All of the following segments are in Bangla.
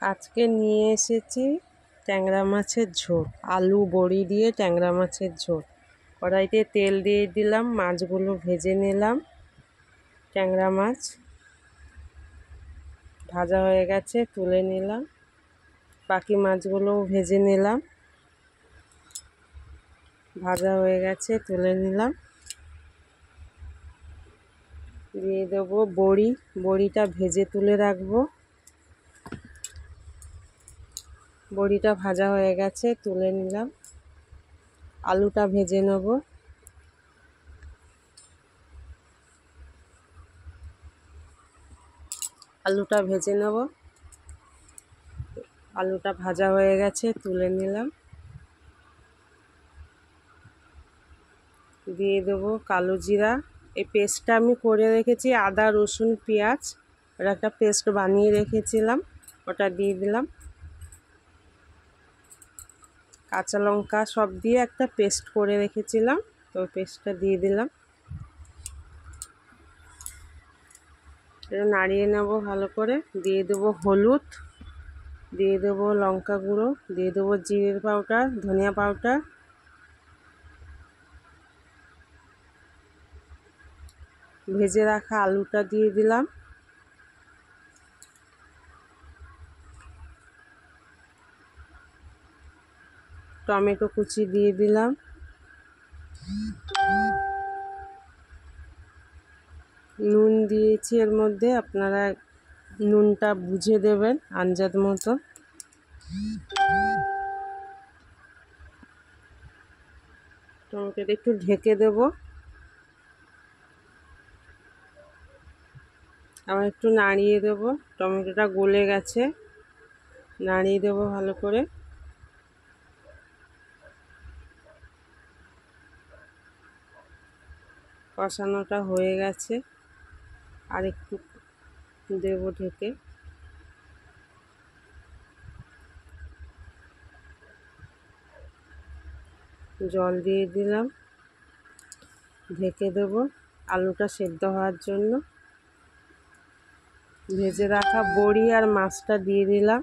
আজকে নিয়ে এসেছি ট্যাংরা মাছের ঝোল, আলু বড়ি দিয়ে ট্যাংরা মাছের ঝোল। কড়াইতে তেল দিয়ে দিলাম, মাছগুলো ভেজে নিলাম। ট্যাংরা মাছ ভাজা হয়ে গেছে, তুলে নিলাম। বাকি মাছগুলোও ভেজে নিলাম, ভাজা হয়ে গেছে, তুলে নিলাম। দিয়ে দেবো বড়ি, বড়িটা ভেজে তুলে রাখবো। বড়িটা ভাজা হয়ে গেছে, তুলে নিলাম। আলুটা ভেজে নেব। আলুটা ভেজে নেব। আলুটা ভাজা হয়ে গেছে, তুলে নিলাম। দিয়ে দেবো কালো জিরা। এই পেস্টটা আমি করে রেখেছি, আদা রসুন পেঁয়াজ, ওর একটা পেস্ট বানিয়ে রেখেছিলাম, ওটা দিয়ে দিলাম। কাঁচা লঙ্কা সব দিয়ে একটা পেস্ট করে রেখেছিলাম, তো পেস্টটা দিয়ে দিলাম। এটা নাড়িয়ে নেব ভালো করে। দিয়ে দেবো হলুদ, দিয়ে দেবো লঙ্কা গুঁড়ো, দিয়ে দেবো জিরের পাউডার, ধনিয়া পাউডার। ভেজে রাখা আলুটা দিয়ে দিলাম। টমেটো কুচি দিয়ে দিলাম। নুন দিয়েছি এর মধ্যে, আপনারা নুনটা বুঝে দেবেন আন্দাজ মতো। টমেটোটা একটু ঢেকে দেব, আবার একটু নাড়িয়ে দেব। টমেটোটা গলে গেছে, নাড়িয়ে দেব ভালো করে। কষানোটা হয়ে গেছে, আর একটু দেব ঢেকে। জল দিয়ে দিলাম, ঢেকে দেব আলুটা সেদ্ধ হওয়ার জন্য। ভেজে রাখা বড়ি আর মাছটা দিয়ে দিলাম।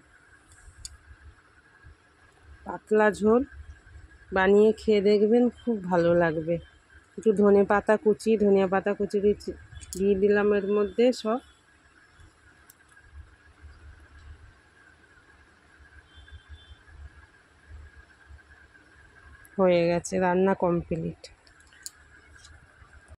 পাতলা ঝোল বানিয়ে খেয়ে দেখবেন, খুব ভালো লাগবে। একটু ধনে পাতা কুচি দিয়ে দিলাম এর মধ্যে সব। হয়ে গেছে, রান্না কমপ্লিট।